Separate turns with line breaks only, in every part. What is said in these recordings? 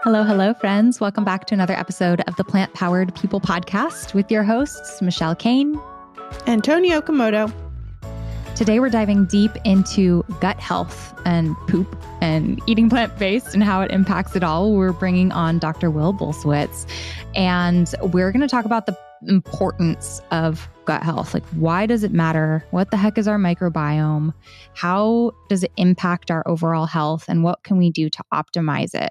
Hello, hello, friends. Welcome back to another episode of the Plant Powered People podcast with your hosts, Michelle Kane,
Antonio Komodo.
Today, we're diving deep into gut health and poop and eating plant-based and how it impacts it all. We're bringing on Dr. Bulsiewicz, and we're going to talk about the importance of gut health. Like, why does it matter? What the heck is our microbiome? How does it impact our overall health? And what can we do to optimize it?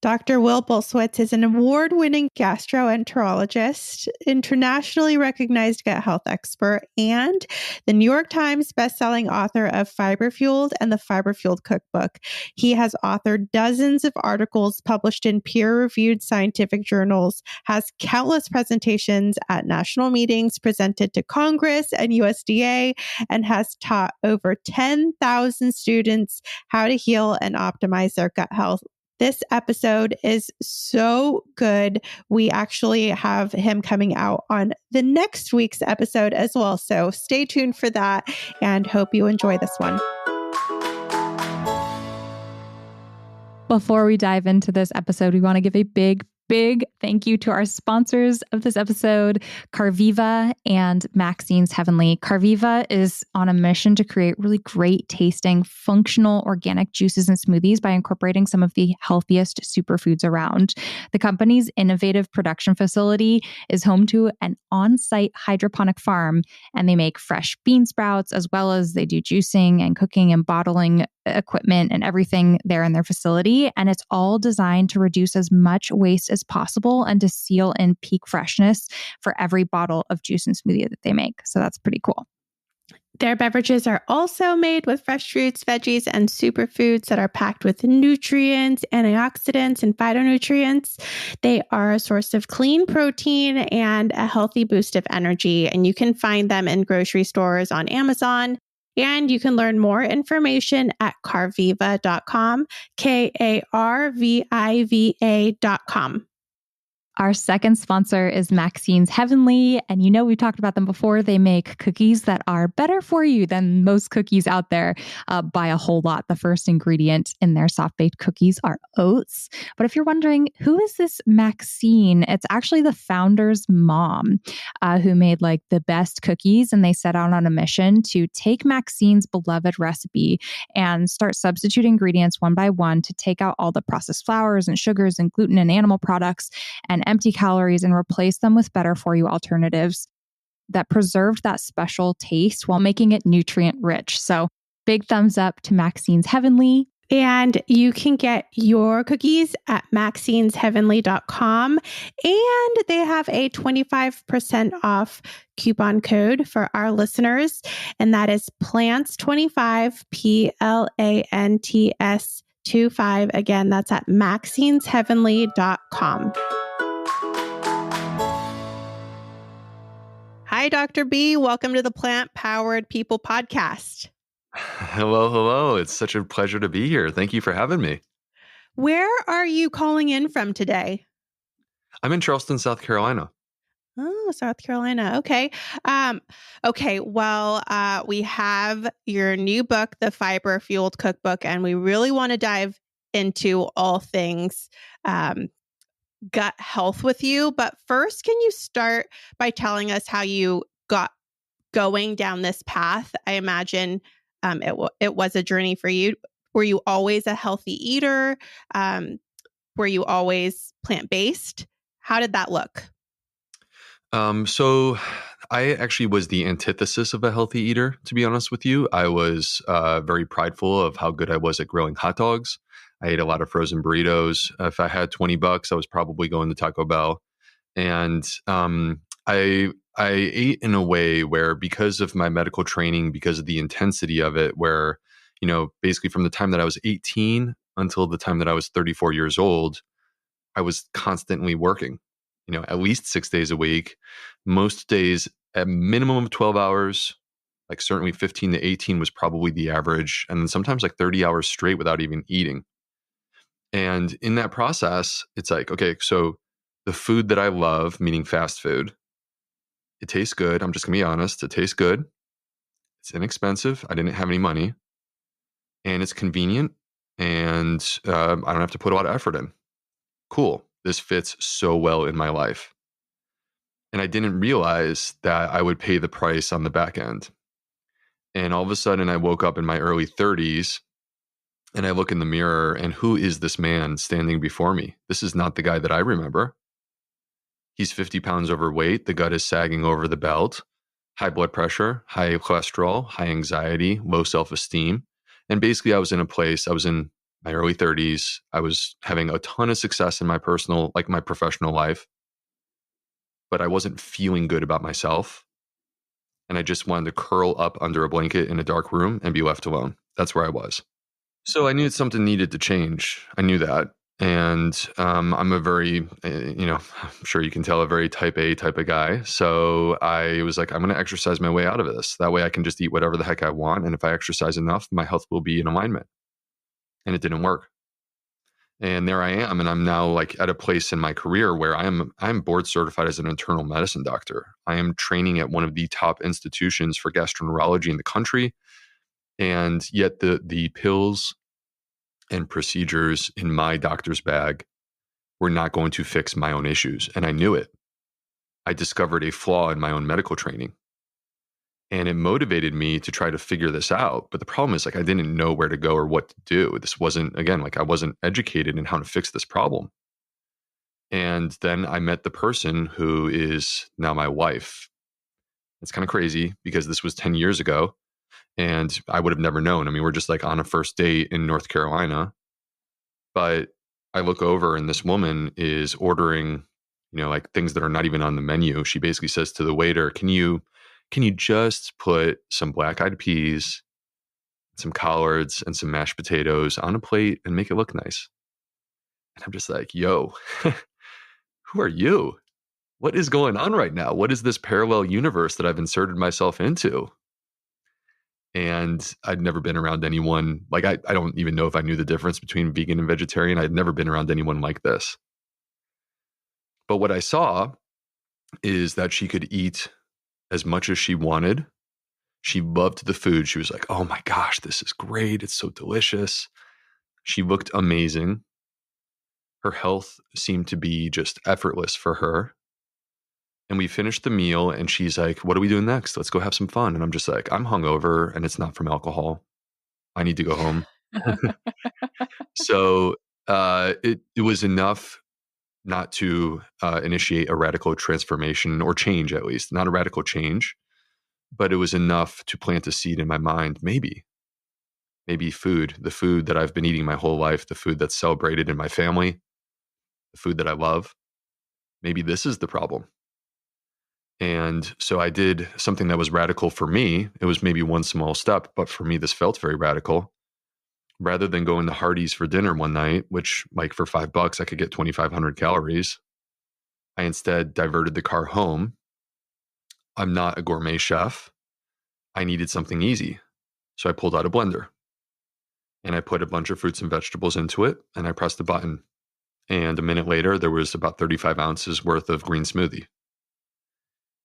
Dr. Bulsiewicz is an award-winning gastroenterologist, internationally recognized gut health expert, and the New York Times bestselling author of Fiber Fueled and the Fiber Fueled Cookbook. He has authored dozens of articles published in peer-reviewed scientific journals, has countless presentations at national meetings, presented to Congress and USDA, and has taught over 10,000 students how to heal and optimize their gut health. This episode is so good. We actually have him coming out on the next week's episode as well. So stay tuned for that and hope you enjoy this one.
Before we dive into this episode, we want to give a big thank you to our sponsors of this episode, Carviva and Maxine's Heavenly. Carviva is on a mission to create really great tasting, functional organic juices and smoothies by incorporating some of the healthiest superfoods around. The company's innovative production facility is home to an on-site hydroponic farm, and they make fresh bean sprouts as well as they do juicing and cooking and bottling equipment and everything there in their facility. And it's all designed to reduce as much waste as possible and to seal in peak freshness for every bottle of juice and smoothie that they make. So that's pretty cool.
Their beverages are also made with fresh fruits, veggies, and superfoods that are packed with nutrients, antioxidants, and phytonutrients. They are a source of clean protein and a healthy boost of energy. And you can find them in grocery stores, on Amazon. And you can learn more information at carviva.com, KARVIVA.com.
Our second sponsor is Maxine's Heavenly, and we've talked about them before. They make cookies that are better for you than most cookies out there by a whole lot. The first ingredient in their soft-baked cookies are oats. But if you're wondering, who is this Maxine? It's actually the founder's mom who made like the best cookies, and they set out on a mission to take Maxine's beloved recipe and start substituting ingredients one by one to take out all the processed flours and sugars and gluten and animal products and empty calories and replace them with better for you alternatives that preserved that special taste while making it nutrient rich. So big thumbs up to Maxine's Heavenly.
And you can get your cookies at maxinesheavenly.com. And they have a 25% off coupon code for our listeners. And that is PLANTS25, PLANTS25. Again, that's at maxinesheavenly.com. Hi, Dr. B. Welcome to the Plant Powered People podcast.
Hello. It's such a pleasure to be here. Thank you for having me.
Where are you calling in from today?
I'm in Charleston, South Carolina.
Oh, South Carolina. Okay. Well, we have your new book, The Fiber Fueled Cookbook, and we really want to dive into all things gut health with you. But first, can you start by telling us how you got going down this path? I imagine it was a journey for you. Were you always a healthy eater? Were you always plant-based? How did that look?
So I actually was the antithesis of a healthy eater, to be honest with you. I was very prideful of how good I was at grilling hot dogs. I ate a lot of frozen burritos. If I had $20, I was probably going to Taco Bell. And I ate in a way where, because of my medical training, because of the intensity of it, where, basically from the time that I was 18 until the time that I was 34 years old, I was constantly working, at least 6 days a week, most days at minimum of 12 hours, like certainly 15 to 18 was probably the average. And then sometimes like 30 hours straight without even eating. And in that process, it's like, okay, so the food that I love, meaning fast food, it tastes good. I'm just going to be honest. It tastes good. It's inexpensive. I didn't have any money. And it's convenient. And I don't have to put a lot of effort in. cool, this fits so well in my life. And I didn't realize that I would pay the price on the back end. And all of a sudden, I woke up in my early 30s and I look in the mirror, and who is this man standing before me? This is not the guy that I remember. He's 50 pounds overweight. The gut is sagging over the belt, high blood pressure, high cholesterol, high anxiety, low self-esteem. And basically, I was in my early 30s. I was having a ton of success in my my professional life, but I wasn't feeling good about myself. And I just wanted to curl up under a blanket in a dark room and be left alone. That's where I was. So I knew something needed to change. I knew that. And I'm a very, I'm sure you can tell, a very type A type of guy. So I was like, I'm going to exercise my way out of this. That way I can just eat whatever the heck I want. And if I exercise enough, my health will be in alignment. And it didn't work. And there I am. And I'm now like at a place in my career where I'm board certified as an internal medicine doctor. I am training at one of the top institutions for gastroenterology in the country. And yet the pills and procedures in my doctor's bag were not going to fix my own issues. And I knew it. I discovered a flaw in my own medical training. And it motivated me to try to figure this out. But the problem is, like, I didn't know where to go or what to do. This wasn't, again, like I wasn't educated in how to fix this problem. And then I met the person who is now my wife. It's kind of crazy because this was 10 years ago and I would have never known. I mean, we're just like on a first date in North Carolina. But I look over and this woman is ordering, like things that are not even on the menu. She basically says to the waiter, can you just put some black-eyed peas, some collards, and some mashed potatoes on a plate and make it look nice? And I'm just like, yo, who are you? What is going on right now? What is this parallel universe that I've inserted myself into? And I'd never been around anyone, like I don't even know if I knew the difference between vegan and vegetarian. I'd never been around anyone like this. But what I saw is that she could eat as much as she wanted. She loved the food. She was like, oh my gosh, this is great. It's so delicious. She looked amazing. Her health seemed to be just effortless for her. And we finished the meal and she's like, what are we doing next? Let's go have some fun. And I'm just like, I'm hungover and it's not from alcohol. I need to go home. So it was enough not to initiate a radical transformation or change, at least not a radical change, but it was enough to plant a seed in my mind. Maybe food, the food that I've been eating my whole life, the food that's celebrated in my family, the food that I love. Maybe this is the problem. And so I did something that was radical for me. It was maybe one small step, but for me, this felt very radical. Rather than going to Hardee's for dinner one night, which like for $5, I could get 2,500 calories, I instead diverted the car home. I'm not a gourmet chef. I needed something easy. So I pulled out a blender and I put a bunch of fruits and vegetables into it and I pressed the button. And a minute later, there was about 35 ounces worth of green smoothie.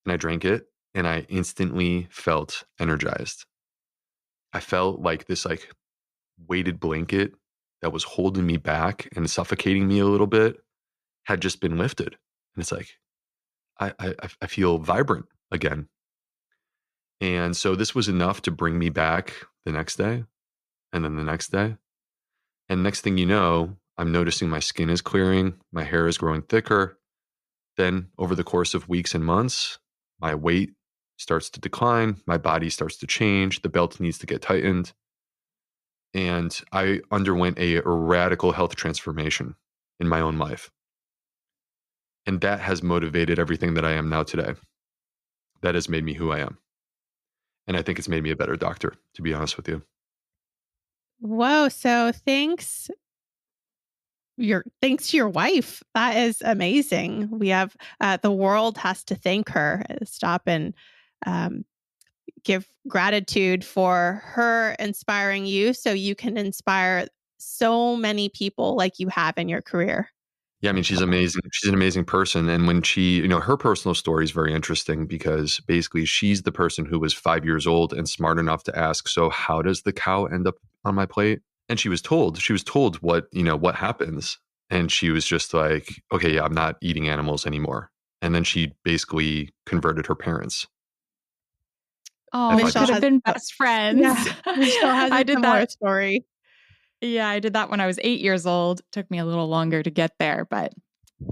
And I drank it and I instantly felt energized. I felt like this like weighted blanket that was holding me back and suffocating me a little bit had just been lifted. And it's like, I feel vibrant again. And so this was enough to bring me back the next day and then the next day. And next thing you know, I'm noticing my skin is clearing, my hair is growing thicker. Then over the course of weeks and months, my weight starts to decline, my body starts to change, the belt needs to get tightened. And I underwent a radical health transformation in my own life. And that has motivated everything that I am now today. That has made me who I am. And I think it's made me a better doctor, to be honest with you.
Whoa. So thanks to your wife. That is amazing. We have the world has to thank her. Stop and give gratitude for her inspiring you so you can inspire so many people like you have in your career.
Yeah, I mean, she's amazing. She's an amazing person. And when she, her personal story is very interesting because basically she's the person who was 5 years old and smart enough to ask, so how does the cow end up on my plate? And she was told what happens. And she was just like, okay, yeah, I'm not eating animals anymore. And then she basically converted her parents at
Oh, we
5
Michelle
years
could have
old.
been
has,
best friends.
yeah, Michelle has
I
a
did
similar
that.
story.
Yeah, I did that when I was 8 years old. Took me a little longer to get there, but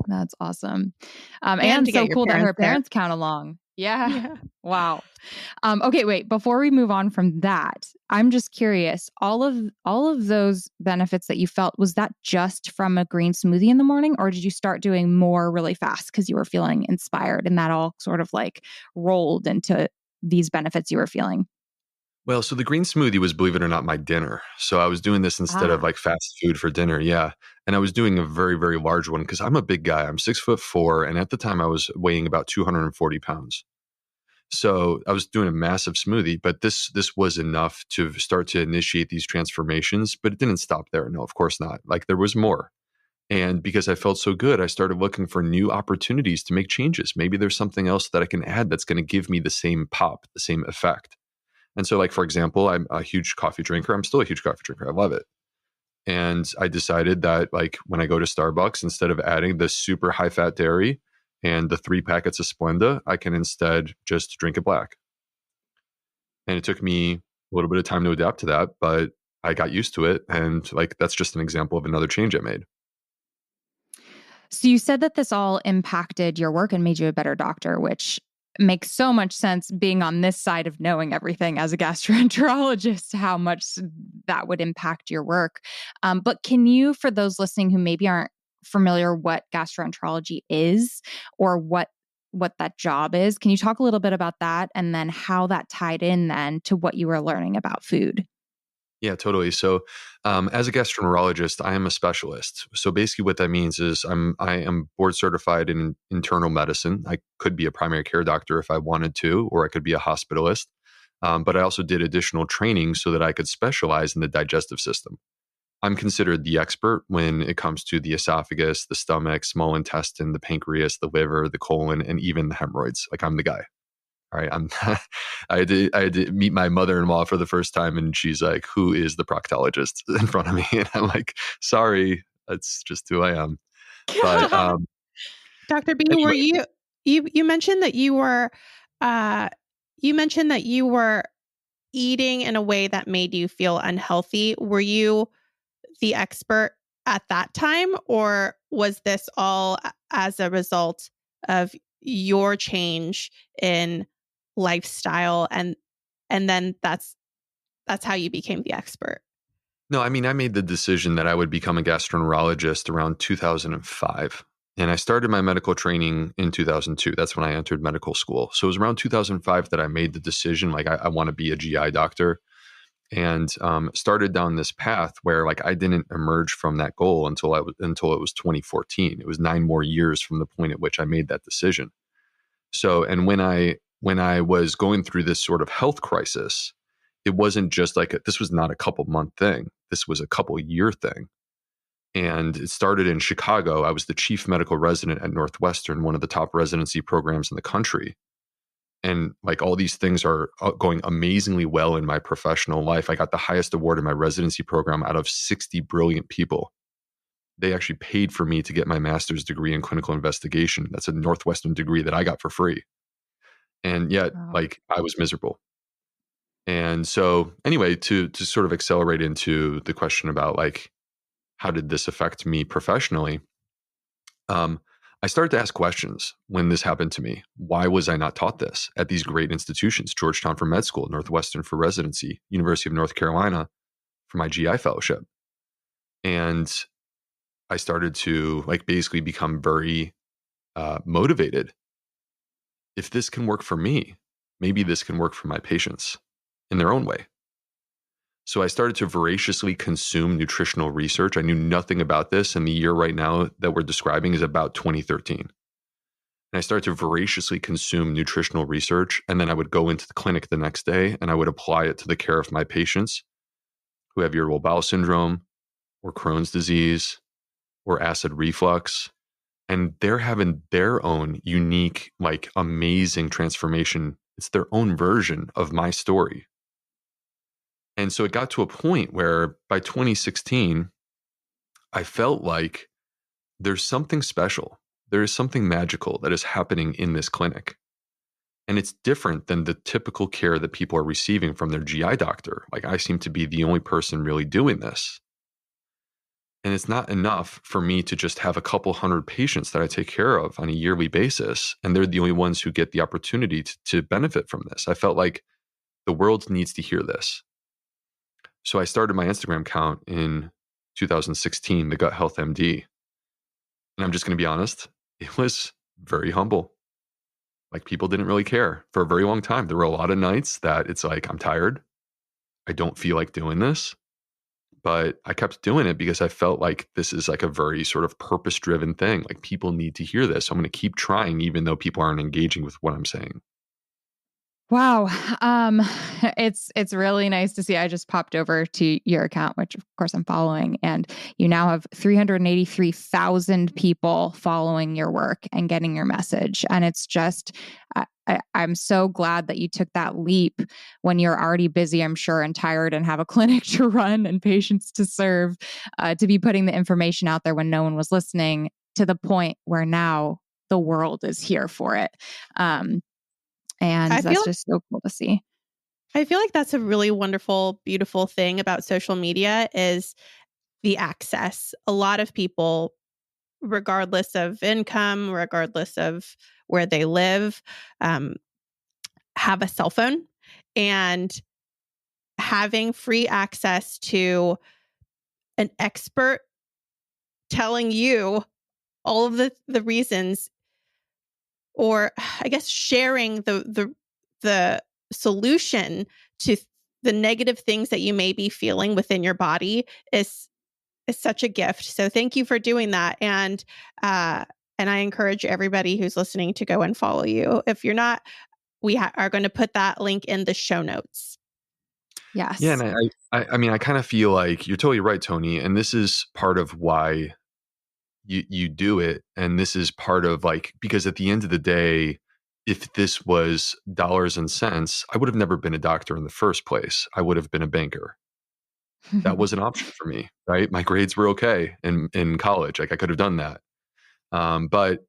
that's awesome.
And
And
to get
so
your
cool that her
parents there.
parents count along. Yeah.
Yeah.
Wow. Okay, wait. Before we move on from that, I'm just curious. All of those benefits that you felt, was that just from a green smoothie in the morning, or did you start doing more really fast because you were feeling inspired, and that all sort of like rolled into these benefits you were feeling?
Well, so the green smoothie was, believe it or not, my dinner. So I was doing this instead of
Ah,
like fast food for dinner. Yeah. And I was doing a very, very large one because I'm a big guy. I'm 6'4". And at the time I was weighing about 240 pounds. So I was doing a massive smoothie, but this was enough to start to initiate these transformations, but it didn't stop there. No, of course not. Like there was more. And because I felt so good, I started looking for new opportunities to make changes. Maybe there's something else that I can add that's going to give me the same pop, the same effect. And so, like, for example, I'm a huge coffee drinker. I'm still a huge coffee drinker. I love it. And I decided that, like, when I go to Starbucks, instead of adding the super high fat dairy and the 3 packets of Splenda, I can instead just drink it black. And it took me a little bit of time to adapt to that, but I got used to it. And, like, that's just an example of another change I made.
so you said that this all impacted your work and made you a better doctor, which makes so much sense being on this side of knowing everything as a gastroenterologist, how much that would impact your work. But can you, for those listening who maybe aren't familiar what gastroenterology is or what that job is, can you talk a little bit about that and then how that tied in then to what you were learning about food?
Yeah, totally. So, as a gastroenterologist, I am a specialist. So basically, what that means is I am board certified in internal medicine. I could be a primary care doctor if I wanted to, or I could be a hospitalist. But I also did additional training so that I could specialize in the digestive system. I'm considered the expert when it comes to the esophagus, the stomach, small intestine, the pancreas, the liver, the colon, and even the hemorrhoids. Like I'm the guy. All right, I'm. I had to meet my mother-in-law for the first time, and she's like, "Who is the proctologist in front of me?" And I'm like, "Sorry, that's just who I am." But
Dr. B, were
anyway,
you mentioned that uh you mentioned that you were eating in a way that made you feel unhealthy. Were you the expert at that time, or was this all as a result of your change in lifestyle, and then that's how you became the expert?
no, I mean, I made the decision that I would become a gastroenterologist around 2005. And I started my medical training in 2002. That's when I entered medical school. So it was around 2005 that I made the decision, like, I want to be a GI doctor. And started down this path where, like, I didn't emerge from that goal until it was 2014. It was 9 more years from the point at which I made that decision. So, and when I was going through this sort of health crisis, it wasn't just like this was not a couple month thing. This was a couple year thing. And it started in Chicago. I was the chief medical resident at Northwestern, one of the top residency programs in the country. And like all these things are going amazingly well in my professional life. I got the highest award in my residency program out of 60 brilliant people. They actually paid for me to get my master's degree in clinical investigation. That's a Northwestern degree that I got for free. And yet,
Wow.
like, I was miserable. And so, anyway, to sort of accelerate into the question about, like, how did this affect me professionally? Um, I started to ask questions when this happened to me. Why was I not taught this at these great institutions? Georgetown for med school, Northwestern for residency, University of North Carolina for my GI fellowship. And I started to, like, basically become very motivated. If this can work for me, maybe this can work for my patients in their own way. So I started to voraciously consume nutritional research. I knew nothing about this, and the year right now that we're describing is about 2013. And I started to voraciously consume nutritional research, and then I would go into the clinic the next day and I would apply it to the care of my patients who have irritable bowel syndrome or Crohn's disease or acid reflux. And they're having their own unique, like, amazing transformation. It's their own version of my story. And so it got to a point where by 2016, I felt like there's something special. There is something magical that is happening in this clinic. And it's different than the typical care that people are receiving from their GI doctor. Like, I seem to be the only person really doing this. And it's not enough for me to just have a couple hundred patients that I take care of on a yearly basis. And they're the only ones who get the opportunity to benefit from this. I felt like the world needs to hear this. So I started my Instagram account in 2016, the Gut Health MD. And I'm just going to be honest, it was very humble. Like, people didn't really care for a very long time. There were a lot of nights that it's like, I'm tired. I don't feel like doing this. But I kept doing it because I felt like this is like a very sort of purpose-driven thing. Like, people need to hear this. So I'm going to keep trying, even though people aren't engaging with what I'm saying.
Wow. Um, it's really nice to see. I just popped over to your account, which of course I'm following, and you now have 383,000 people following your work and getting your message. And it's just, I'm so glad that you took that leap when you're already busy, I'm sure, and tired and have a clinic to run and patients to serve, to be putting the information out there when no one was listening, to the point where now the world is here for it. And that's just so cool to see.
I feel like that's a really wonderful, beautiful thing about social media is the access. A lot of people, regardless of income, regardless of where they live, have a cell phone, and having free access to an expert telling you all of the reasons, or I guess sharing the solution to the negative things that you may be feeling within your body is such a gift. So thank you for doing that. And I encourage everybody who's listening to go and follow you. If you're not, we are going to put that link in the show notes.
Yes.
Yeah. And I mean, I kind of feel like you're totally right, Tony. And this is part of why you do it. And this is part of, like, because at the end of the day, if this was dollars and cents, I would have never been a doctor in the first place. I would have been a banker. That was an option for me, right? My grades were okay in college. Like, I could have done that. But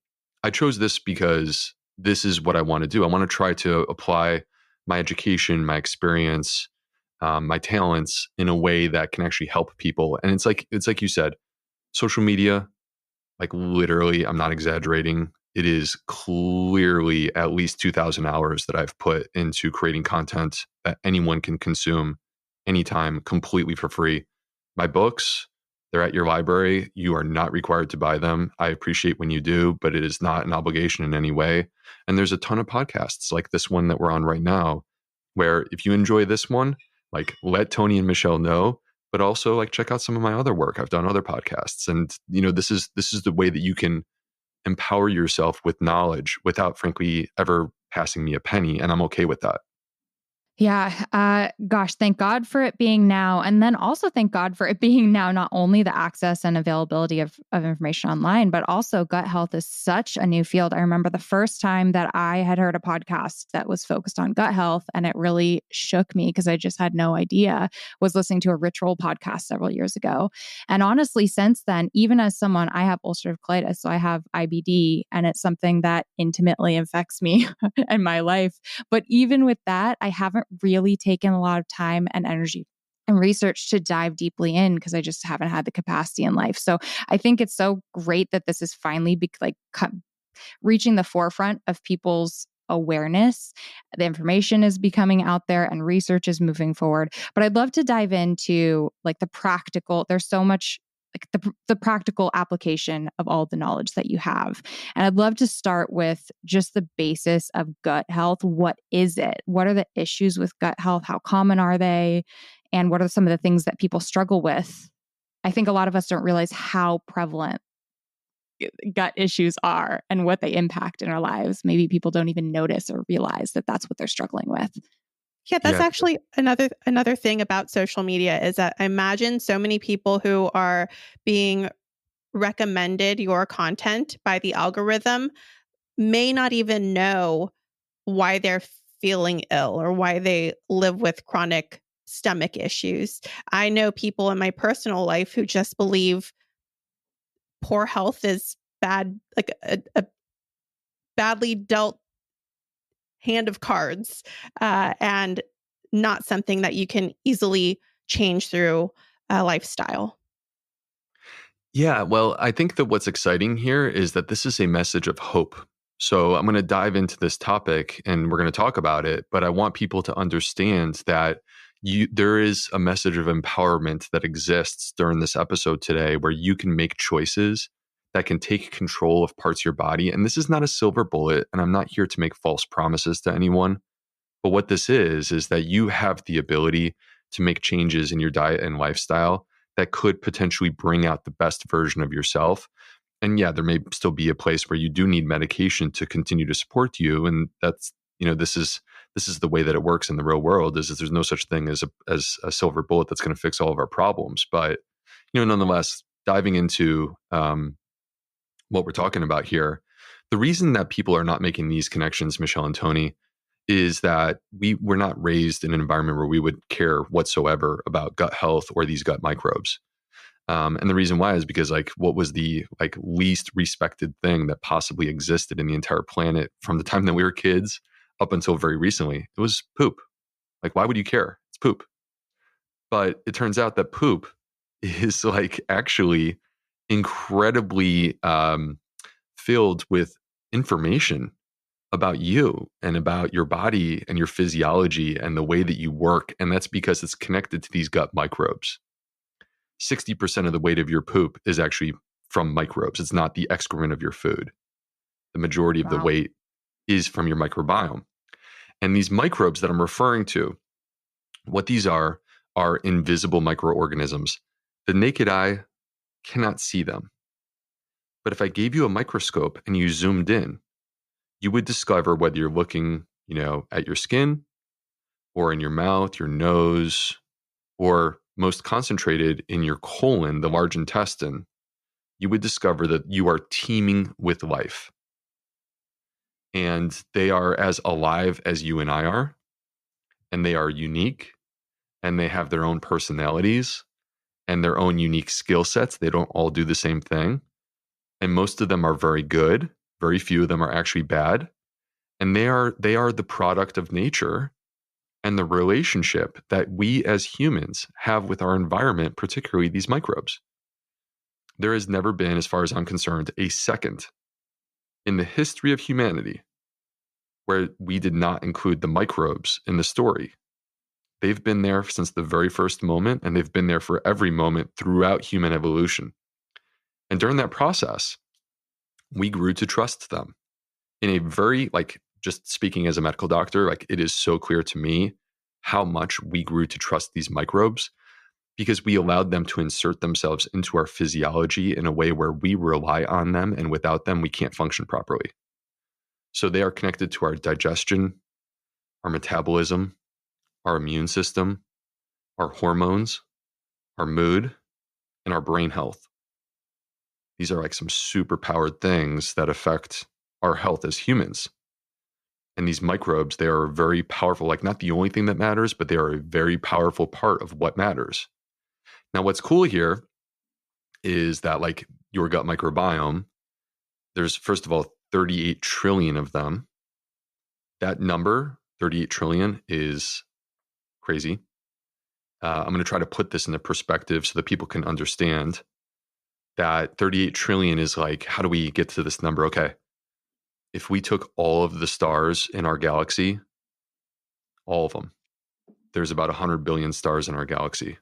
I chose this because this is what I want to do. I want to try to apply my education, my experience, my talents in a way that can actually help people. And it's like you said, social media, like, literally, I'm not exaggerating, it is clearly at least 2,000 hours that I've put into creating content that anyone can consume anytime, completely for free. My books, they're at your library. You are not required to buy them. I appreciate when you do, but it is not an obligation in any way. And there's a ton of podcasts like this one that we're on right now, where if you enjoy this one, like, let Tony and Michelle know. But also, like, check out some of my other work. I've done other podcasts, and this is the way that you can empower yourself with knowledge without, frankly, ever passing me a penny, and I'm okay with that.
Yeah. Gosh, thank God for it being now. And then also thank God for it being now, not only the access and availability of information online, but also gut health is such a new field. I remember the first time that I had heard a podcast that was focused on gut health, and it really shook me because I just had no idea, was listening to a Ritual podcast several years ago. And honestly, since then, even as someone, I have ulcerative colitis, so I have IBD, and it's something that intimately affects me and my life. But even with that, I haven't really taken a lot of time and energy and research to dive deeply in because I just haven't had the capacity in life. So I think it's so great that this is finally reaching the forefront of people's awareness. The information is becoming out there and research is moving forward. But I'd love to dive into like the practical. There's so much like the practical application of all the knowledge that you have. And I'd love to start with just the basis of gut health. What is it? What are the issues with gut health? How common are they? And what are some of the things that people struggle with? I think a lot of us don't realize how prevalent gut issues are and what they impact in our lives. Maybe people don't even notice or realize that that's what they're struggling with.
Yeah, that's actually another thing about social media is that I imagine so many people who are being recommended your content by the algorithm may not even know why they're feeling ill or why they live with chronic stomach issues. I know people in my personal life who just believe poor health is bad, like a badly dealt hand of cards, and not something that you can easily change through a lifestyle.
Yeah, well, I think that what's exciting here is that this is a message of hope. So I'm going to dive into this topic and we're going to talk about it, but I want people to understand that there is a message of empowerment that exists during this episode today where you can make choices that can take control of parts of your body. And this is not a silver bullet, and I'm not here to make false promises to anyone. But what this is that you have the ability to make changes in your diet and lifestyle that could potentially bring out the best version of yourself. And yeah, there may still be a place where you do need medication to continue to support you. And that's, this is the way that it works in the real world, is that there's no such thing as a silver bullet that's going to fix all of our problems. But, nonetheless, diving into what we're talking about here, the reason that people are not making these connections, Michelle and Tony, is that we were not raised in an environment where we would care whatsoever about gut health or these gut microbes. And the reason why is because what was the least respected thing that possibly existed in the entire planet from the time that we were kids up until very recently? It was poop. Why would you care? It's poop. But it turns out that poop is actually incredibly filled with information about you and about your body and your physiology and the way that you work. And that's because it's connected to these gut microbes. 60% of the weight of your poop is actually from microbes. It's not the excrement of your food. The majority of the weight is from your microbiome. And these microbes that I'm referring to, what these are invisible microorganisms. The naked eye cannot see them. But if I gave you a microscope and you zoomed in, you would discover, whether you're looking, at your skin or in your mouth, your nose, or most concentrated in your colon, the large intestine, you would discover that you are teeming with life. And they are as alive as you and I are, and they are unique, and they have their own personalities and their own unique skill sets. They don't all do the same thing. And most of them are very good. Very few of them are actually bad. And they are the product of nature and the relationship that we as humans have with our environment, particularly these microbes. There has never been, as far as I'm concerned, a second in the history of humanity where we did not include the microbes in the story. They've been there since the very first moment, and they've been there for every moment throughout human evolution. And during that process, we grew to trust them in a very, just speaking as a medical doctor, it is so clear to me how much we grew to trust these microbes because we allowed them to insert themselves into our physiology in a way where we rely on them, and without them, we can't function properly. So they are connected to our digestion, our metabolism, our immune system, our hormones, our mood, and our brain health. These are some super powered things that affect our health as humans. And these microbes, they are very powerful, not the only thing that matters, but they are a very powerful part of what matters. Now, what's cool here is that your gut microbiome, there's, first of all, 38 trillion of them. That number, 38 trillion, is crazy. I'm going to try to put this into perspective so that people can understand that 38 trillion is how do we get to this number? Okay. If we took all of the stars in our galaxy, all of them, there's about 100 billion stars in our galaxy.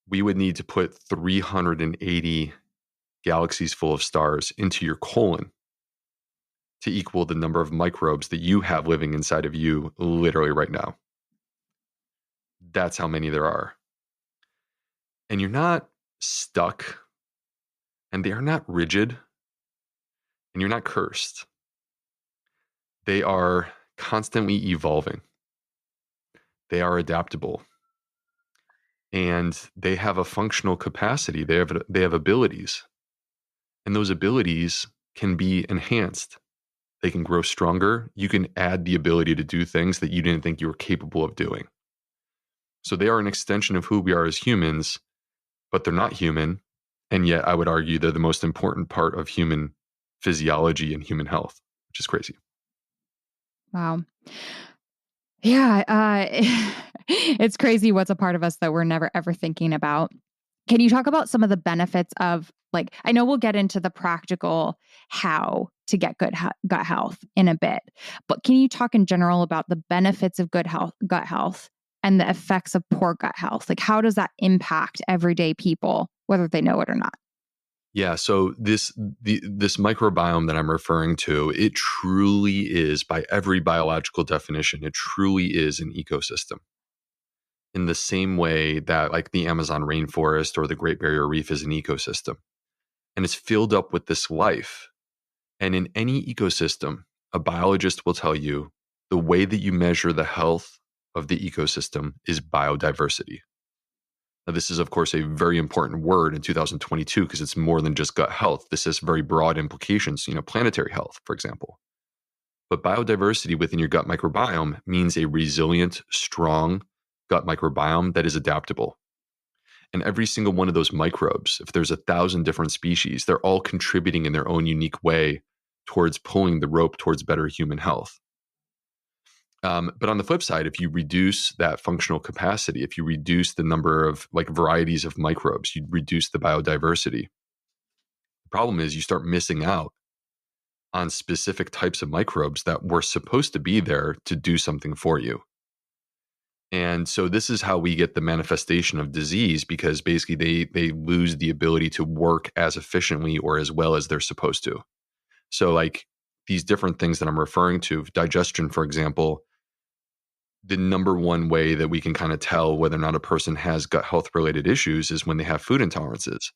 We would need to put 380 galaxies full of stars into your colon to equal the number of microbes that you have living inside of you literally right now. That's how many there are. And you're not stuck, and they are not rigid, and you're not cursed. They are constantly evolving. They are adaptable. And they have a functional capacity. They have abilities. And those abilities can be enhanced. They can grow stronger. You can add the ability to do things that you didn't think you were capable of doing. So they are an extension of who we are as humans, but they're not human, And yet I would argue they're the most important part of human physiology and human health, which is crazy.
Wow. Yeah. It's crazy what's a part of us that we're never ever thinking about. Can you talk about some of the benefits of, like, I know we'll get into the practical how to get good gut health in a bit, but can you talk in general about the benefits of gut health and the effects of poor gut health? Like, how does that impact everyday people, whether they know it or not?
Yeah, so this microbiome that I'm referring to, it truly is, by every biological definition, it truly is an ecosystem. In the same way that like the Amazon rainforest or the Great Barrier Reef is an ecosystem. And it's filled up with this life. And in any ecosystem, a biologist will tell you the way that you measure the health of the ecosystem is biodiversity. Now, this is, of course, a very important word in 2022 because it's more than just gut health. This has very broad implications, planetary health, for example. But biodiversity within your gut microbiome means a resilient, strong gut microbiome that is adaptable. And every single one of those microbes, if there's 1,000 different species, they're all contributing in their own unique way towards pulling the rope towards better human health. But on the flip side, if you reduce that functional capacity, if you reduce the number of like varieties of microbes, you reduce the biodiversity. The problem is you start missing out on specific types of microbes that were supposed to be there to do something for you. And so this is how we get the manifestation of disease, because basically they lose the ability to work as efficiently or as well as they're supposed to. So like these different things that I'm referring to, digestion, for example, the number one way that we can kind of tell whether or not a person has gut health related issues is when they have food intolerances.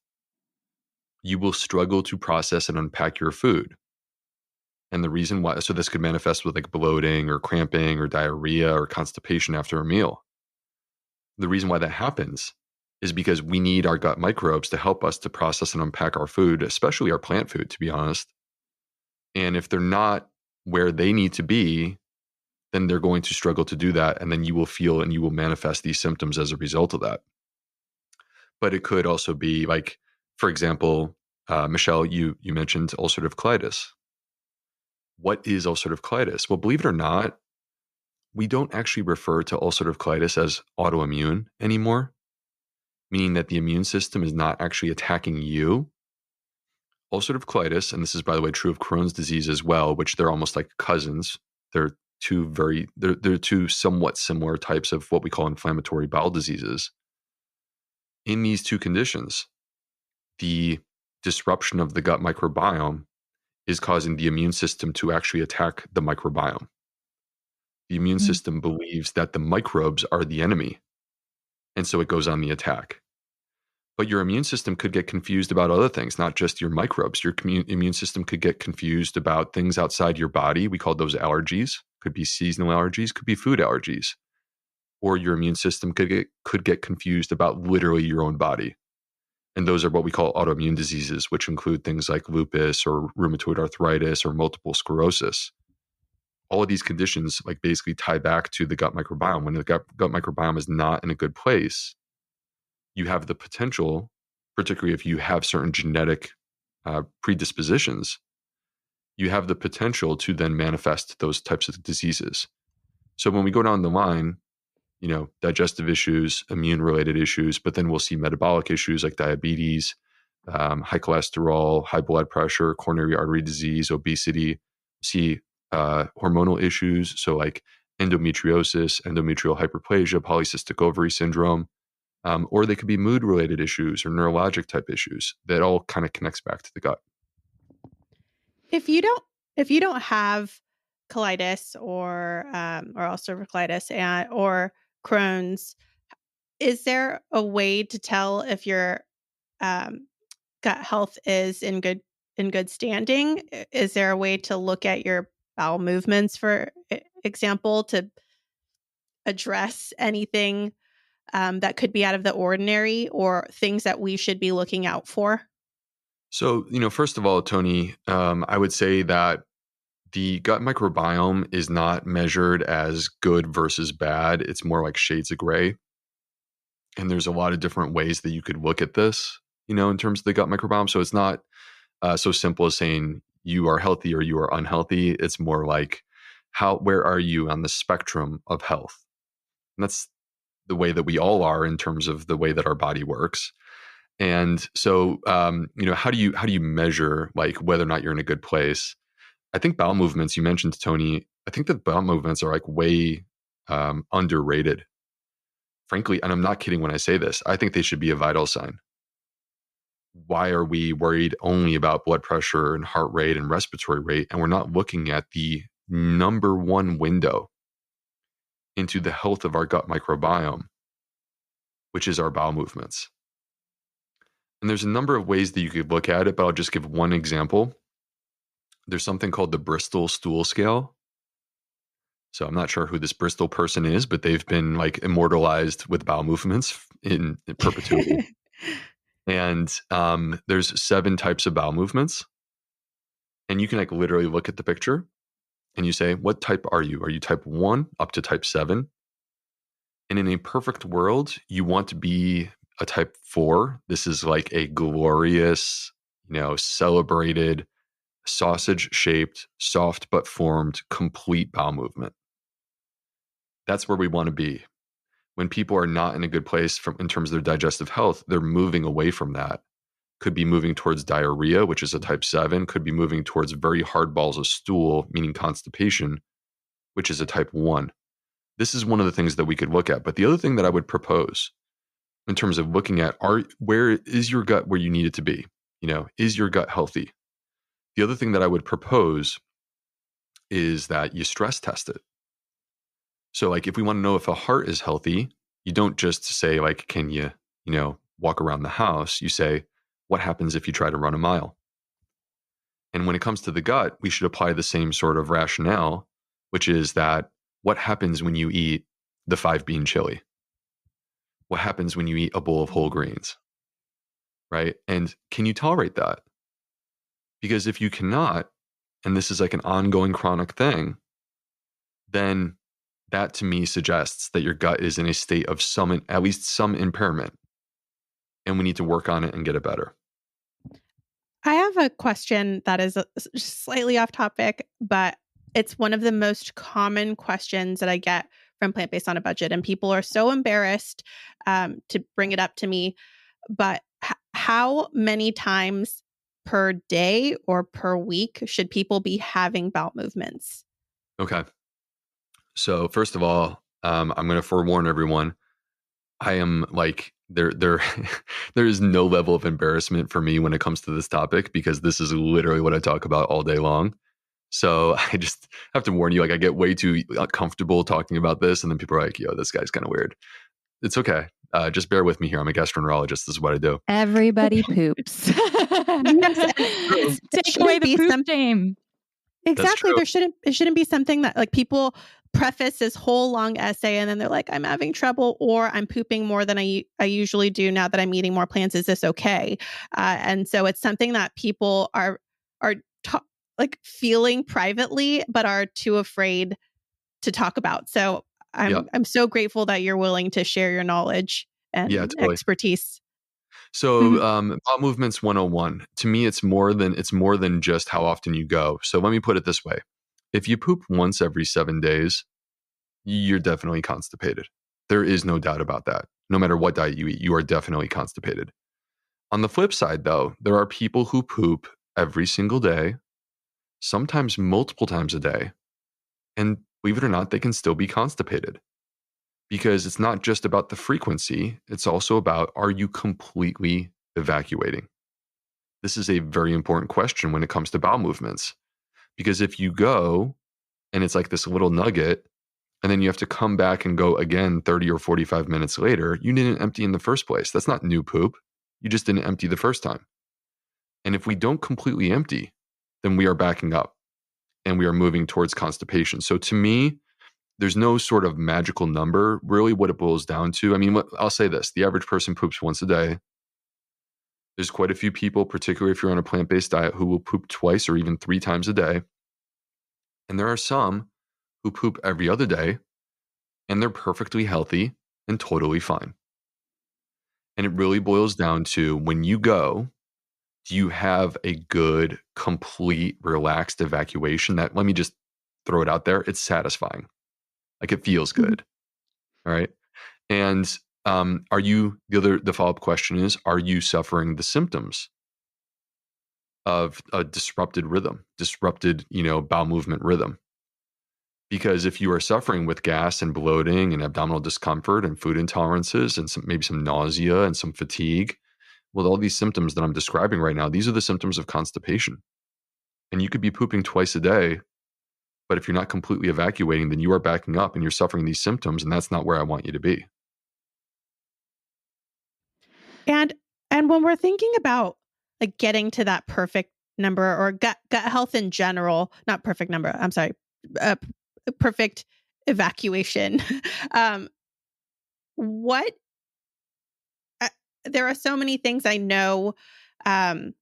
You will struggle to process and unpack your food. And the reason why, so this could manifest with like bloating or cramping or diarrhea or constipation after a meal. The reason why that happens is because we need our gut microbes to help us to process and unpack our food, especially our plant food, to be honest. And if they're not where they need to be, then they're going to struggle to do that. And then you will feel and you will manifest these symptoms as a result of that. But it could also be like, for example, Michelle, you mentioned ulcerative colitis. What is ulcerative colitis? Well, believe it or not, we don't actually refer to ulcerative colitis as autoimmune anymore, meaning that the immune system is not actually attacking you. Ulcerative colitis, and this is, by the way, true of Crohn's disease as well, which they're almost like cousins. They're two somewhat similar types of what we call inflammatory bowel diseases. In these two conditions, the disruption of the gut microbiome is causing the immune system to actually attack the microbiome. The immune system believes that the microbes are the enemy, and so it goes on the attack. But your immune system could get confused about other things, not just your microbes. Your immune system could get confused about things outside your body. We call those allergies. Could be seasonal allergies, could be food allergies. Or your immune system could get confused about literally your own body. And those are what we call autoimmune diseases, which include things like lupus or rheumatoid arthritis or multiple sclerosis. All of these conditions like basically tie back to the gut microbiome. When the gut microbiome is not in a good place, you have the potential, particularly if you have certain genetic predispositions, you have the potential to then manifest those types of diseases. So when we go down the line, digestive issues, immune-related issues, but then we'll see metabolic issues like diabetes, high cholesterol, high blood pressure, coronary artery disease, obesity, see hormonal issues, so like endometriosis, endometrial hyperplasia, polycystic ovary syndrome, or they could be mood-related issues or neurologic type issues. That all kind of connects back to the gut.
If you don't have colitis or ulcerative colitis or Crohn's, is there a way to tell if your gut health is in good standing? Is there a way to look at your bowel movements, for example, to address anything that could be out of the ordinary or things that we should be looking out for?
So, first of all, Tony, I would say that the gut microbiome is not measured as good versus bad. It's more like shades of gray. And there's a lot of different ways that you could look at this. in terms of the gut microbiome. So it's not so simple as saying you are healthy or you are unhealthy. It's more like where are you on the spectrum of health? And that's the way that we all are in terms of the way that our body works. And so, how do you measure like whether or not you're in a good place? I think bowel movements, you mentioned, Tony, I think that bowel movements are like way underrated, frankly. And I'm not kidding when I say this. I think they should be a vital sign. Why are we worried only about blood pressure and heart rate and respiratory rate? And we're not looking at the number one window into the health of our gut microbiome, which is our bowel movements. And there's a number of ways that you could look at it, but I'll just give one example. There's something called the Bristol stool scale. So I'm not sure who this Bristol person is, but they've been like immortalized with bowel movements in perpetuity. And there's 7 types of bowel movements. And you can like literally look at the picture and you say, what type are you? Are you type 1 up to type 7? And in a perfect world, you want to be a type 4. This is like a glorious, celebrated, sausage-shaped, soft but formed, complete bowel movement. That's where we want to be. When people are not in a good place in terms of their digestive health, they're moving away from that. Could be moving towards diarrhea, which is a type 7. Could be moving towards very hard balls of stool, meaning constipation, which is a type 1. This is one of the things that we could look at. But the other thing that I would propose in terms of looking at where is your gut where you need it to be? Is your gut healthy? The other thing that I would propose is that you stress test it. So like if we want to know if a heart is healthy, you don't just say like, can you, walk around the house? You say, what happens if you try to run a mile? And when it comes to the gut, we should apply the same sort of rationale, which is that what happens when you eat the 5-bean chili? What happens when you eat a bowl of whole grains? Right? And can you tolerate that? Because if you cannot, and this is like an ongoing chronic thing, then that to me suggests that your gut is in a state of at least some impairment. And we need to work on it and get it better.
I have a question that is slightly off topic, but it's one of the most common questions that I get from Plant-Based on a Budget. And people are so embarrassed to bring it up to me. But how many times per day or per week should people be having bowel movements?
Okay. So first of all, I'm going to forewarn everyone. I am like, there is no level of embarrassment for me when it comes to this topic, because this is literally what I talk about all day long. So I just have to warn you, like I get way too comfortable talking about this. And then people are like, yo, this guy's kind of weird. It's okay. Just bear with me here. I'm a gastroenterologist. This is what I do.
Everybody poops.
Yes,
Take away the poop shame.
Exactly. It shouldn't be something that like people preface this whole long essay and then they're like, I'm having trouble, or I'm pooping more than I usually do now that I'm eating more plants. Is this okay? And so it's something that people are like feeling privately, but are too afraid to talk about. So I'm so grateful that you're willing to share your knowledge and expertise.
So bowel movements 101. To me, it's more than just how often you go. So let me put it this way. If you poop once every 7 days, you're definitely constipated. There is no doubt about that. No matter what diet you eat, you are definitely constipated. On the flip side, though, there are people who poop every single day, sometimes multiple times a day. And believe it or not, they can still be constipated. Because it's not just about the frequency, it's also about, are you completely evacuating? This is a very important question when it comes to bowel movements. Because if you go and it's like this little nugget, and then you have to come back and go again 30 or 45 minutes later, you didn't empty in the first place. That's not new poop. You just didn't empty the first time. And if we don't completely empty, then we are backing up and we are moving towards constipation. So to me, there's no sort of magical number. Really what it boils down to, I mean, I'll say this, the average person poops once a day. There's quite a few people, particularly if you're on a plant-based diet, who will poop twice or even 3 times a day. And there are some who poop every other day, and they're perfectly healthy and totally fine. And it really boils down to, when you go, do you have a good, complete, relaxed evacuation that, let me just throw it out there, it's satisfying. Like, it feels
Mhm.
good. All right. And the follow-up question is, are you suffering the symptoms of a disrupted rhythm, disrupted, bowel movement rhythm? Because if you are suffering with gas and bloating and abdominal discomfort and food intolerances and maybe some nausea and some fatigue, well, all these symptoms that I'm describing right now, these are the symptoms of constipation. And you could be pooping twice a day, but if you're not completely evacuating, then you are backing up and you're suffering these symptoms, and that's not where I want you to be.
And when we're thinking about like getting to that perfect number, or gut health in general, not perfect number, I'm sorry, perfect evacuation. um, what There are so many things I know um,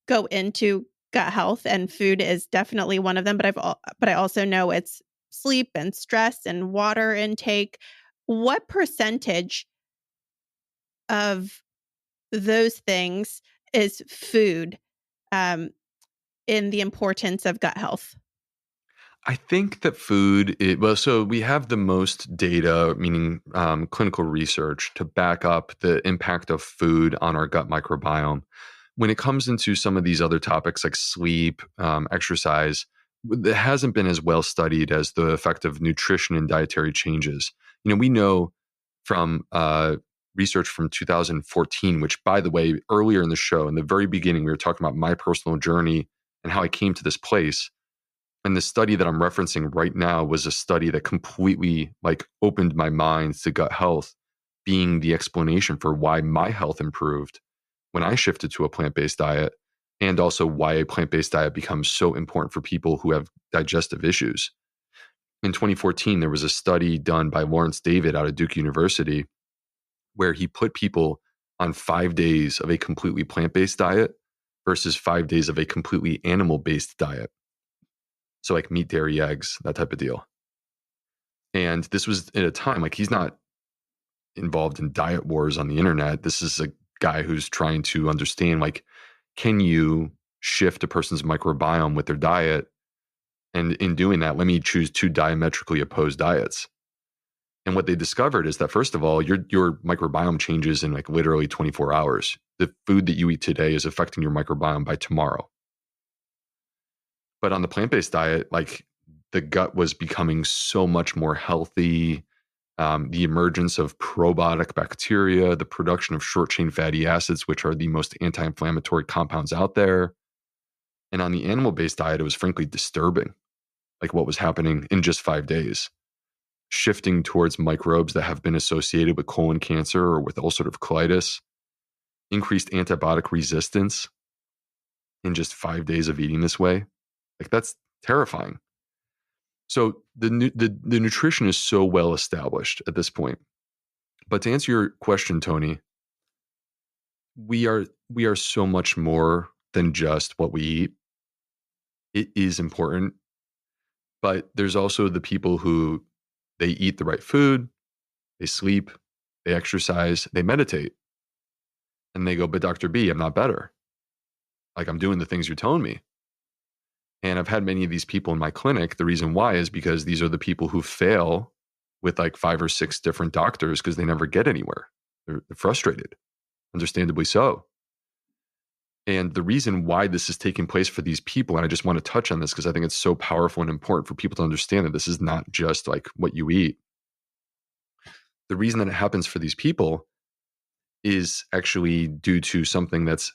go into gut health, and food is definitely one of them. But I also know it's sleep and stress and water intake. What percentage of those things is food um, in the importance of gut health?
I think that so we have the most data, meaning clinical research, to back up the impact of food on our gut microbiome. When it comes into some of these other topics like sleep, exercise, it hasn't been as well studied as the effect of nutrition and dietary changes. We know from research from 2014, which, by the way, earlier in the show, in the very beginning, we were talking about my personal journey and how I came to this place. And the study that I'm referencing right now was a study that completely opened my mind to gut health being the explanation for why my health improved when I shifted to a plant-based diet, and also why a plant-based diet becomes so important for people who have digestive issues. In 2014, there was a study done by Lawrence David out of Duke University where he put people on 5 days of a completely plant-based diet versus 5 days of a completely animal-based diet. So like meat, dairy, eggs, that type of deal. And this was at a time, he's not involved in diet wars on the internet. This is a guy who's trying to understand, can you shift a person's microbiome with their diet? And in doing that, let me choose two diametrically opposed diets. And what they discovered is that, first of all, your microbiome changes in literally 24 hours. The food that you eat today is affecting your microbiome by tomorrow. But on the plant-based diet, the gut was becoming so much more healthy. The emergence of probiotic bacteria, the production of short-chain fatty acids, which are the most anti-inflammatory compounds out there. And on the animal-based diet, it was frankly disturbing, what was happening in just 5 days. Shifting towards microbes that have been associated with colon cancer or with ulcerative colitis, increased antibiotic resistance in just 5 days of eating this way. That's terrifying. So the nutrition is so well established at this point. But to answer your question, Tony, we are so much more than just what we eat. It is important, but there's also the people who they eat the right food, they sleep, they exercise, they meditate, and they go, "But Dr. B, I'm not better. I'm doing the things you're telling me." And I've had many of these people in my clinic. The reason why is because these are the people who fail with 5 or 6 different doctors because they never get anywhere. They're frustrated, understandably so. And the reason why this is taking place for these people, and I just want to touch on this because I think it's so powerful and important for people to understand that this is not just what you eat. The reason that it happens for these people is actually due to something that's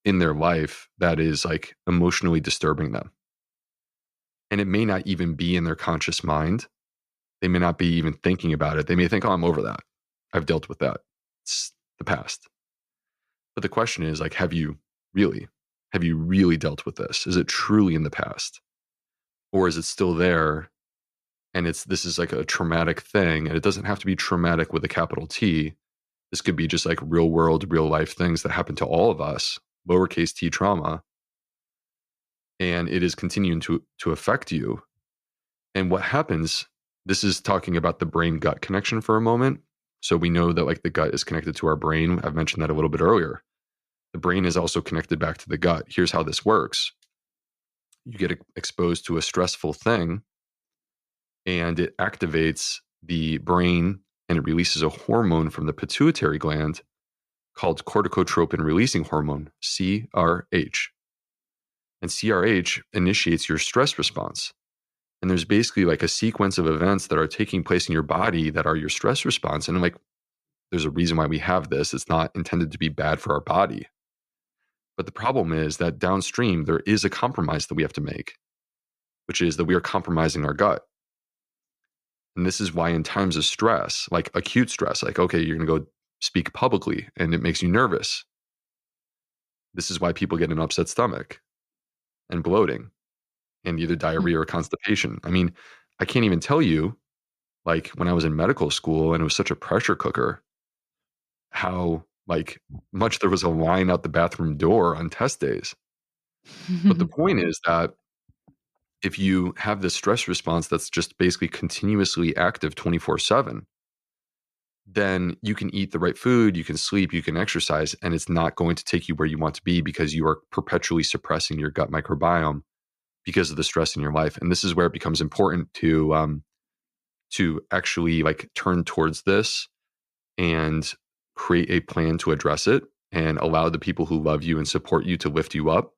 in their life that is emotionally disturbing them. And it may not even be in their conscious mind. They may not be even thinking about it. They may think, "Oh, I'm over that. I've dealt with that. It's the past." But the question is, have you really? Have you really dealt with this? Is it truly in the past? Or is it still there? And this is a traumatic thing. And it doesn't have to be traumatic with a capital T. This could be just real world, real life things that happen to all of us, lowercase t trauma. And it is continuing to affect you. And what happens, this is talking about the brain gut connection for a moment. So we know that like the gut is connected to our brain. I've mentioned that a little bit earlier. The brain is also connected back to the gut. Here's how this works. You get exposed to a stressful thing and it activates the brain and it releases a hormone from the pituitary gland called corticotropin releasing hormone, CRH. And CRH initiates your stress response. And there's basically like a sequence of events that are taking place in your body that are your stress response. And like, there's a reason why we have this. It's not intended to be bad for our body. But the problem is that downstream, there is a compromise that we have to make, which is that we are compromising our gut. And this is why in times of stress, like acute stress, like, okay, you're going to go speak publicly and it makes you nervous. This is why people get an upset stomach and bloating and either diarrhea or constipation. I mean, I can't even tell you, like when I was in medical school and it was such a pressure cooker, how like much there was a line out the bathroom door on test days. But the point is that if you have this stress response that's just basically continuously active 24/7, then you can eat the right food, you can sleep, you can exercise, and it's not going to take you where you want to be because you are perpetually suppressing your gut microbiome because of the stress in your life. And this is where it becomes important to actually like turn towards this and create a plan to address it and allow the people who love you and support you to lift you up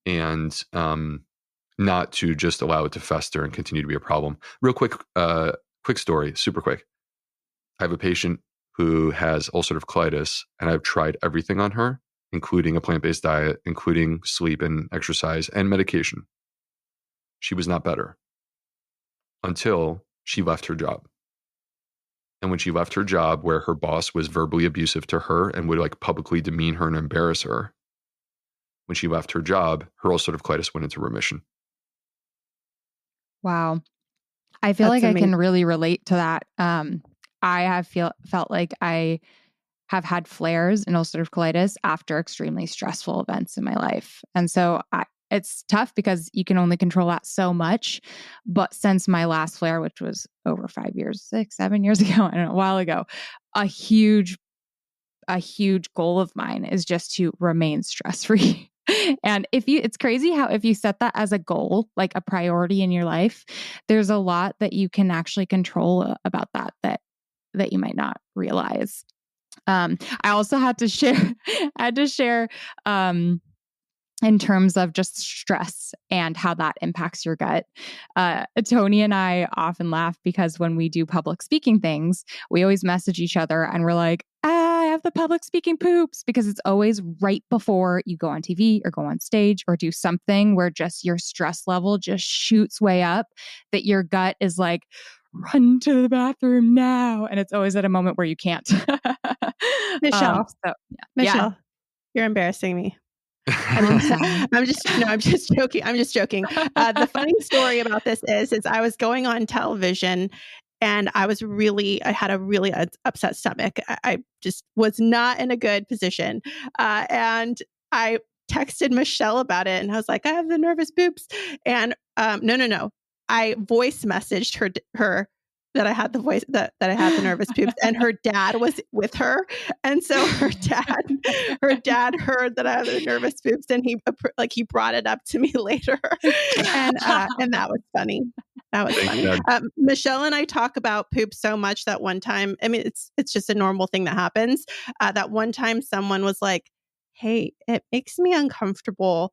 and not to just allow it to fester and continue to be a problem. Real quick, quick story, super quick. I have a patient who has ulcerative colitis and I've tried everything on her, including a plant-based diet, including sleep and exercise and medication. She was not better until she left her job. And when she left her job where her boss was verbally abusive to her and would like publicly demean her and embarrass her, when she left her job, her ulcerative colitis went into remission.
Wow. I feel
That's
like
amazing.
I can really relate to that. I have felt like I have had flares in ulcerative colitis after extremely stressful events in my life. And so it's tough because you can only control that so much. But since my last flare, which was over 5 years, 6, 7 years ago, I don't know, a while ago, a huge goal of mine is just to remain stress-free. And it's crazy how if you set that as a goal, like a priority in your life, there's a lot that you can actually control about that you might not realize. I also had to share in terms of just stress and how that impacts your gut. Tony and I often laugh because when we do public speaking things, we always message each other and we're like, I have the public speaking poops, because it's always right before you go on TV or go on stage or do something where just your stress level just shoots way up, that your gut is like, run to the bathroom now. And it's always at a moment where you can't.
Michelle,
Yeah.
You're embarrassing me. I'm just joking. I'm just joking. The funny story about this is I was going on television and I had a really upset stomach. I just was not in a good position. And I texted Michelle about it and I was like, I have the nervous poops. And no. I voice messaged her that I had that I had the nervous poops, and her dad was with her, and so her dad heard that I had the nervous poops, and he brought it up to me later, and that was funny. That was funny. Michelle and I talk about poop so much that one time, I mean, it's just a normal thing that happens. That one time, someone was like, "Hey, it makes me uncomfortable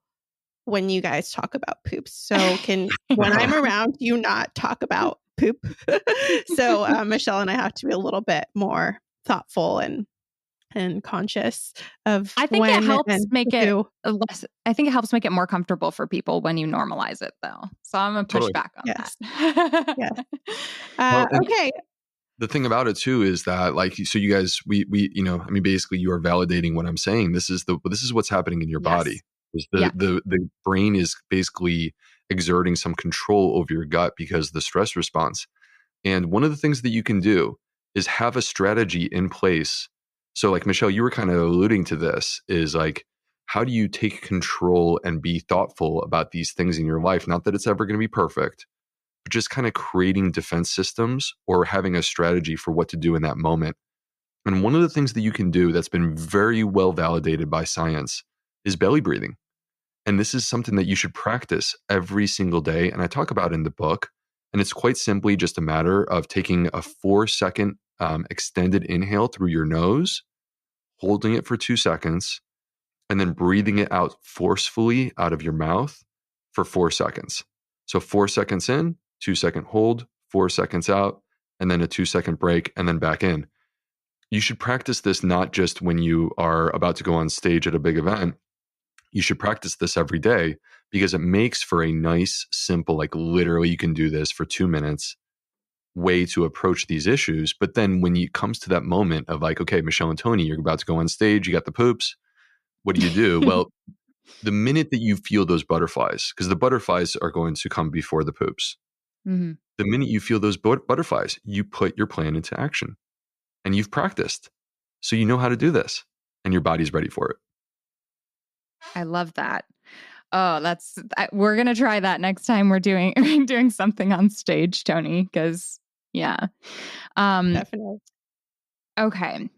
when you guys talk about poop. So when I'm around, you not talk about poop." So Michelle and I have to be a little bit more thoughtful and conscious of.
I think it helps make it less. I think it helps make it more comfortable for people when you normalize it, though. So I'm gonna push back on that.
Yes. Okay.
The thing about it too is that, like, so you guys, we I mean, basically, you are validating what I'm saying. This is what's happening in your body. The brain is basically exerting some control over your gut because of the stress response. And one of the things that you can do is have a strategy in place. So like Michelle, you were kind of alluding to this, is like, how do you take control and be thoughtful about these things in your life? Not that it's ever going to be perfect, but just kind of creating defense systems or having a strategy for what to do in that moment. And one of the things that you can do that's been very well validated by science is belly breathing. And this is something that you should practice every single day. And I talk about in the book. And it's quite simply just a matter of taking a 4-second extended inhale through your nose, holding it for 2 seconds, and then breathing it out forcefully out of your mouth for 4 seconds. So 4 seconds in, 2-second hold, 4 seconds out, and then a 2-second break, and then back in. You should practice this not just when you are about to go on stage at a big event. You should practice this every day because it makes for a nice, simple, like literally you can do this for 2 minutes way to approach these issues. But then when it comes to that moment of like, okay, Michelle and Tony, you're about to go on stage, you got the poops. What do you do? Well, the minute that you feel those butterflies, because the butterflies are going to come before the poops. Mm-hmm. The minute you feel those butterflies, you put your plan into action and you've practiced. So you know how to do this and your body's ready for it.
I love that. Oh, we're going to try that next time we're doing something on stage, Tony, because yeah.
Definitely.
Okay.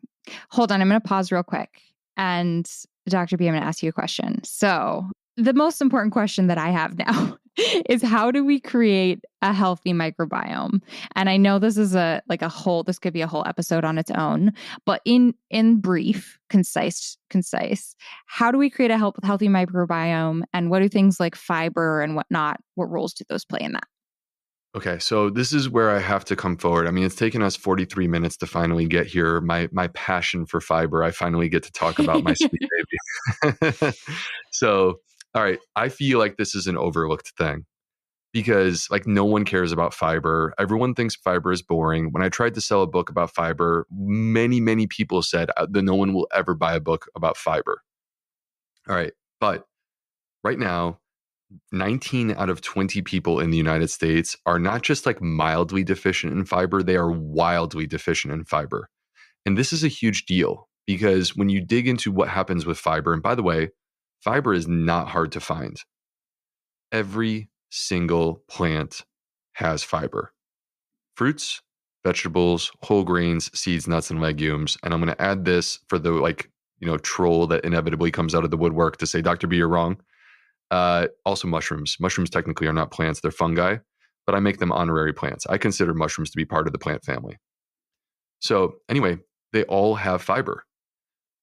Hold on. I'm going to pause real quick. And Dr. B, I'm going to ask you a question. So the most important question that I have now is how do we create a healthy microbiome? And I know this is this could be a whole episode on its own, but in brief, concise, how do we create a healthy microbiome? And what do things like fiber and whatnot, what roles do those play in that?
Okay, so this is where I have to come forward. I mean, it's taken us 43 minutes to finally get here. My passion for fiber, I finally get to talk about my sweet baby. So, all right, I feel like this is an overlooked thing because like no one cares about fiber. Everyone thinks fiber is boring. When I tried to sell a book about fiber, many people said that no one will ever buy a book about fiber. All right, but right now, 19 out of 20 people in the United States are not just like mildly deficient in fiber, they are wildly deficient in fiber. And this is a huge deal because when you dig into what happens with fiber, and by the way, fiber is not hard to find. Every single plant has fiber. Fruits, vegetables, whole grains, seeds, nuts, and legumes. And I'm going to add this for the troll that inevitably comes out of the woodwork to say, Dr. B, you're wrong. Also mushrooms. Mushrooms technically are not plants, they're fungi, but I make them honorary plants. I consider mushrooms to be part of the plant family. So anyway, they all have fiber.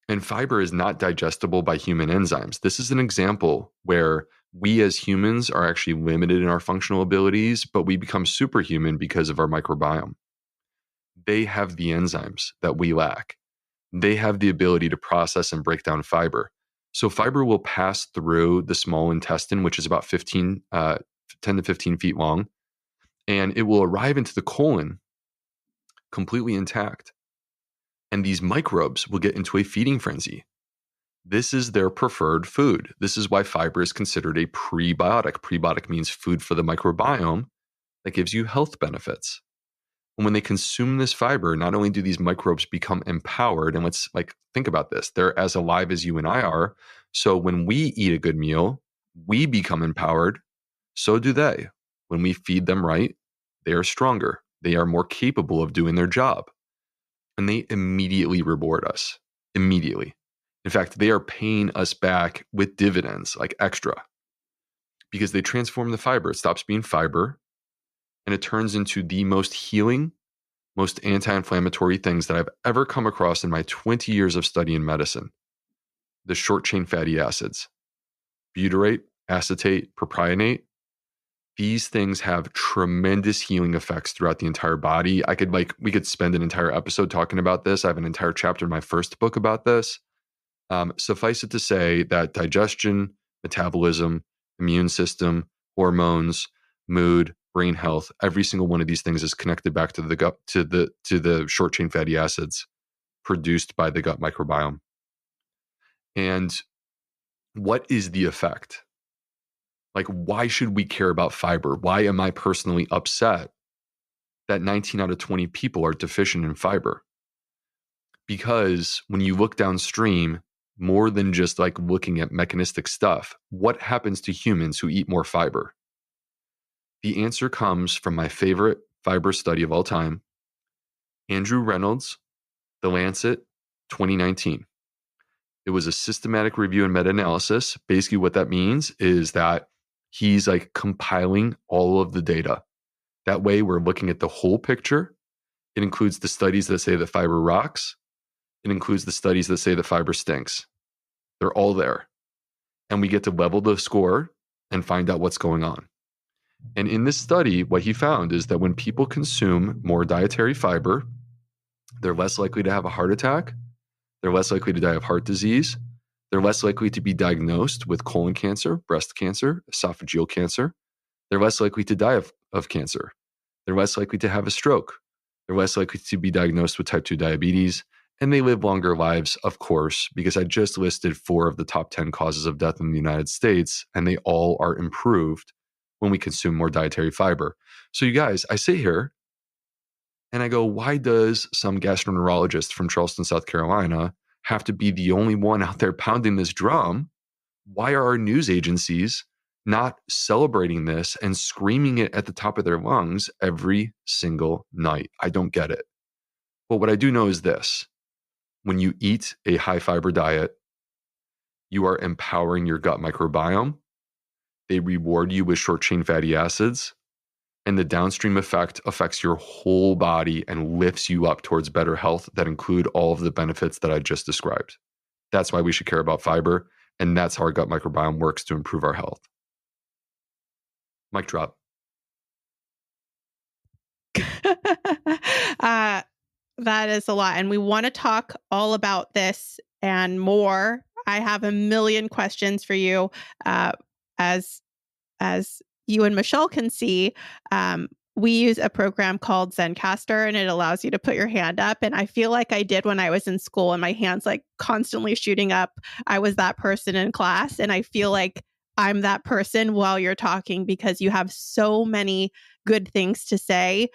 And fiber is not digestible by human enzymes. This is an example where we as humans are actually limited in our functional abilities, but we become superhuman because of our microbiome. They have the enzymes that we lack. They have the ability to process and break down fiber. So fiber will pass through the small intestine, which is about 10 to 15 feet long, and it will arrive into the colon completely intact. And these microbes will get into a feeding frenzy. This is their preferred food. This is why fiber is considered a prebiotic. Prebiotic means food for the microbiome that gives you health benefits. And when they consume this fiber, not only do these microbes become empowered, and let's think about this, they're as alive as you and I are. So when we eat a good meal, we become empowered. So do they. When we feed them right, they are stronger. They are more capable of doing their job. And they immediately reward us. Immediately. In fact, they are paying us back with dividends, like extra, because they transform the fiber. It stops being fiber. And it turns into the most healing, most anti-inflammatory things that I've ever come across in my 20 years of study in medicine. The short-chain fatty acids, butyrate, acetate, propionate. These things have tremendous healing effects throughout the entire body. We could spend an entire episode talking about this. I have an entire chapter in my first book about this. Suffice it to say that digestion, metabolism, immune system, hormones, mood, brain health, every single one of these things is connected back to the gut, to the short chain fatty acids produced by the gut microbiome. And what is the effect? Like, why should we care about fiber? Why am I personally upset that 19 out of 20 people are deficient in fiber? Because when you look downstream, more than just looking at mechanistic stuff, what happens to humans who eat more fiber? The answer comes from my favorite fiber study of all time, Andrew Reynolds, The Lancet, 2019. It was a systematic review and meta-analysis. Basically, what that means is that he's like compiling all of the data. That way, we're looking at the whole picture. It includes the studies that say that fiber rocks. It includes the studies that say that fiber stinks. They're all there. And we get to level the score and find out what's going on. And in this study, what he found is that when people consume more dietary fiber, they're less likely to have a heart attack. They're less likely to die of heart disease. They're less likely to be diagnosed with colon cancer, breast cancer, esophageal cancer. They're less likely to die of cancer. They're less likely to have a stroke. They're less likely to be diagnosed with type 2 diabetes. And they live longer lives, of course, because I just listed 4 of the top 10 causes of death in the United States, and they all are improved when we consume more dietary fiber. So you guys, I sit here and I go, why does some gastroenterologist from Charleston, South Carolina have to be the only one out there pounding this drum? Why are our news agencies not celebrating this and screaming it at the top of their lungs every single night? I don't get it. But what I do know is this. When you eat a high fiber diet, you are empowering your gut microbiome. They reward you with short chain fatty acids. And the downstream effect affects your whole body and lifts you up towards better health that include all of the benefits that I just described. That's why we should care about fiber. And that's how our gut microbiome works to improve our health. Mic drop.
That is a lot. And we want to talk all about this and more. I have a million questions for you. As you and Michelle can see, we use a program called Zencaster, and it allows you to put your hand up. And I feel like I did when I was in school and my hand's like constantly shooting up. I was that person in class, and I feel like I'm that person while you're talking because you have so many good things to say.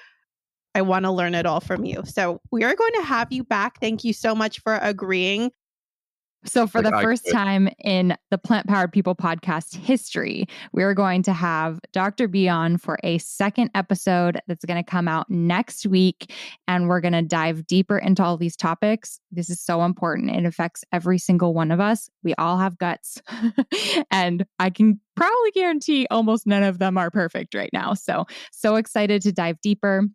I want to learn it all from you. So we are going to have you back. Thank you so much for agreeing.
So for the first time in the Plant Powered People podcast history, we're going to have Dr. B on for a second episode that's going to come out next week. And we're going to dive deeper into all these topics. This is so important. It affects every single one of us. We all have guts. And I can probably guarantee almost none of them are perfect right now. So excited to dive deeper.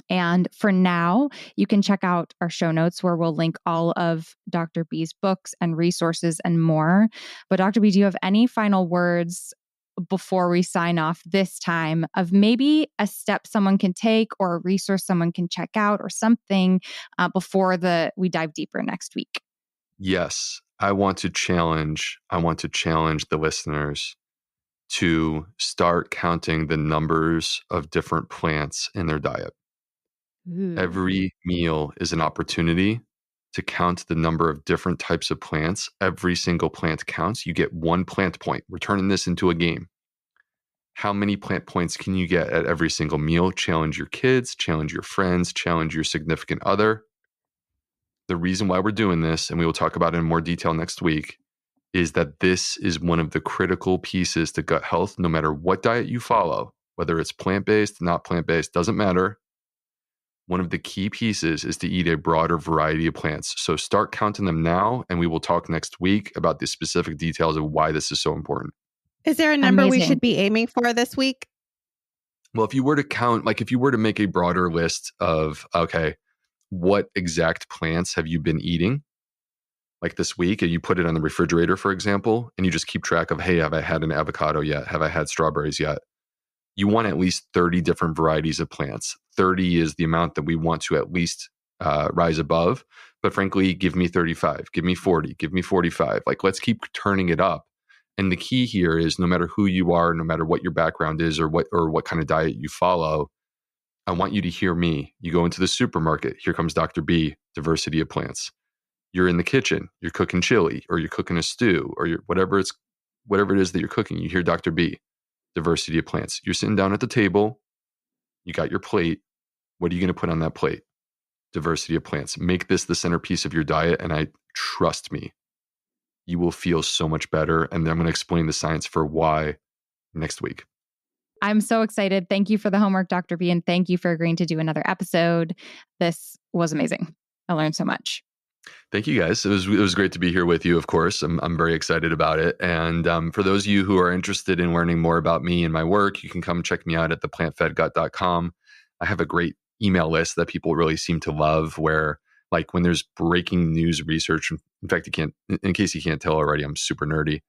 And for now, you can check out our show notes where we'll link all of Dr. B's books and resources and more. But Dr. B, do you have any final words before we sign off this time of maybe a step someone can take or a resource someone can check out or something before we dive deeper next week?
Yes, I want to challenge the listeners to start counting the numbers of different plants in their diet.
Ooh.
Every meal is an opportunity to count the number of different types of plants. Every single plant counts. You get 1 plant point. We're turning this into a game. How many plant points can you get at every single meal? Challenge your kids, challenge your friends, challenge your significant other. The reason why we're doing this, and we will talk about it in more detail next week, is that this is one of the critical pieces to gut health, no matter what diet you follow, whether it's plant-based, not plant-based, doesn't matter. One of the key pieces is to eat a broader variety of plants. So start counting them now, and we will talk next week about the specific details of why this is so important.
Is there a number we should be aiming for this week?
Well, if you were to count, like if you were to make a broader list of, okay, what exact plants have you been eating like this week, and you put it on the refrigerator, for example, and you just keep track of, hey, have I had an avocado yet? Have I had strawberries yet? You want at least 30 different varieties of plants. 30 is the amount that we want to at least rise above. But frankly, give me 35, give me 40, give me 45. Like, let's keep turning it up. And the key here is no matter who you are, no matter what your background is or what kind of diet you follow, I want you to hear me. You go into the supermarket, here comes Dr. B, diversity of plants. You're in the kitchen, you're cooking chili or you're cooking a stew or whatever it is that you're cooking, you hear Dr. B, diversity of plants. You're sitting down at the table, you got your plate. What are you going to put on that plate? Diversity of plants. Make this the centerpiece of your diet, and trust me, you will feel so much better. And then I'm going to explain the science for why next week.
I'm so excited. Thank you for the homework, Dr. B, and thank you for agreeing to do another episode. This was amazing. I learned so much.
Thank you, guys. It was great to be here with you. Of course, I'm very excited about it. And for those of you who are interested in learning more about me and my work, you can come check me out at theplantfedgut.com. I have a great email list that people really seem to love, where like when there's breaking news research. In fact, in case you can't tell already, I'm super nerdy.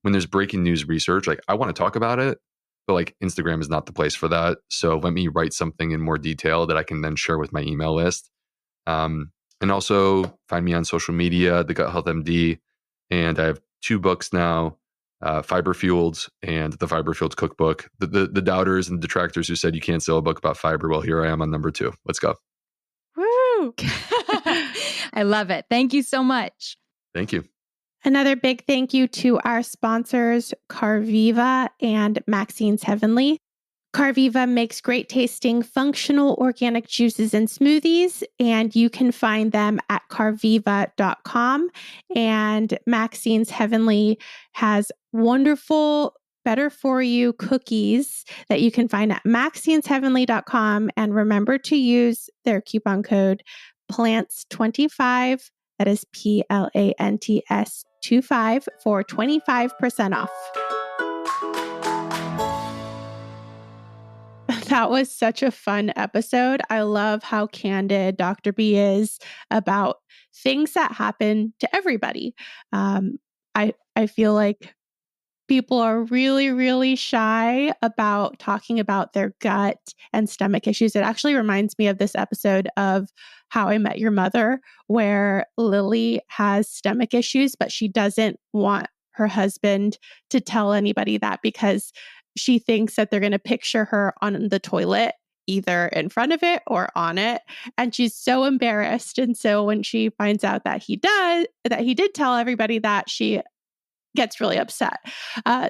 When there's breaking news research, like I want to talk about it, but like Instagram is not the place for that. So let me write something in more detail that I can then share with my email list. And also find me on social media, The Gut Health MD. And I have 2 books now, Fiber Fueled and the Fiber Fueled Cookbook. The doubters and detractors who said you can't sell a book about fiber, well, here I am on number 2. Let's go.
Woo! I love it. Thank you so much.
Thank you.
Another big thank you to our sponsors, Carviva and Maxine's Heavenly. Carviva makes great tasting functional organic juices and smoothies, and you can find them at carviva.com. And Maxine's Heavenly has wonderful, better for you cookies that you can find at maxinesheavenly.com. And remember to use their coupon code PLANTS25, that is PLANTS 25, for 25% off. That was such a fun episode. I love how candid Dr. B is about things that happen to everybody. I feel like people are really, really shy about talking about their gut and stomach issues. It actually reminds me of this episode of How I Met Your Mother, where Lily has stomach issues, but she doesn't want her husband to tell anybody that because she thinks that they're going to picture her on the toilet, either in front of it or on it. And she's so embarrassed. And so when she finds out that he did tell everybody that, she gets really upset.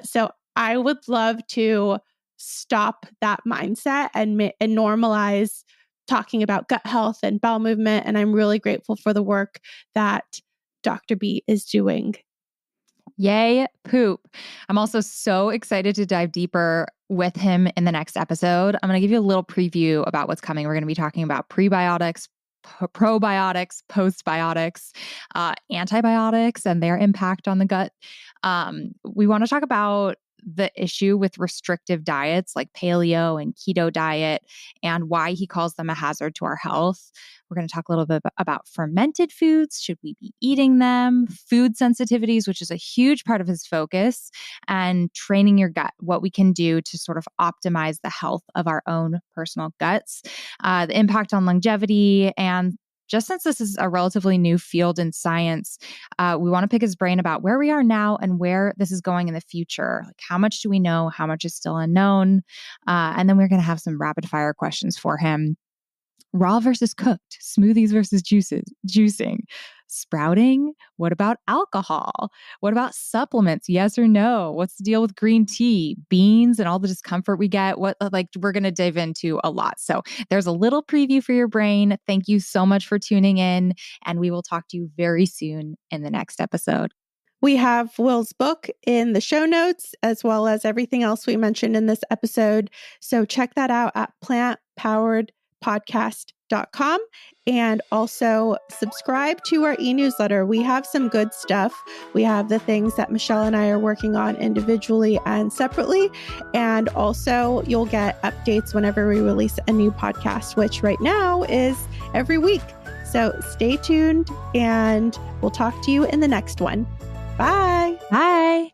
So I would love to stop that mindset and normalize talking about gut health and bowel movement. And I'm really grateful for the work that Dr. B is doing.
Yay, poop. I'm also so excited to dive deeper with him in the next episode. I'm going to give you a little preview about what's coming. We're going to be talking about prebiotics, probiotics, postbiotics, antibiotics, and their impact on the gut. We want to talk about the issue with restrictive diets like paleo and keto diet and why he calls them a hazard to our health. We're going to talk a little bit about fermented foods. Should we be eating them? Food sensitivities, which is a huge part of his focus, and training your gut, what we can do to sort of optimize the health of our own personal guts, the impact on longevity, and just since this is a relatively new field in science, we want to pick his brain about where we are now and where this is going in the future. Like, how much do we know? How much is still unknown? And then we're going to have some rapid fire questions for him. Raw versus cooked, smoothies versus juicing, sprouting. What about alcohol? What about supplements? Yes or no? What's the deal with green tea, beans, and all the discomfort we get? We're going to dive into a lot. So there's a little preview for your brain. Thank you so much for tuning in, and we will talk to you very soon in the next episode.
We have Will's book in the show notes, as well as everything else we mentioned in this episode. So check that out at plantpoweredpodcast.com, and also subscribe to our e-newsletter. We have some good stuff. We have the things that Michelle and I are working on individually and separately. And also you'll get updates whenever we release a new podcast, which right now is every week. So stay tuned, and we'll talk to you in the next one. Bye.
Bye.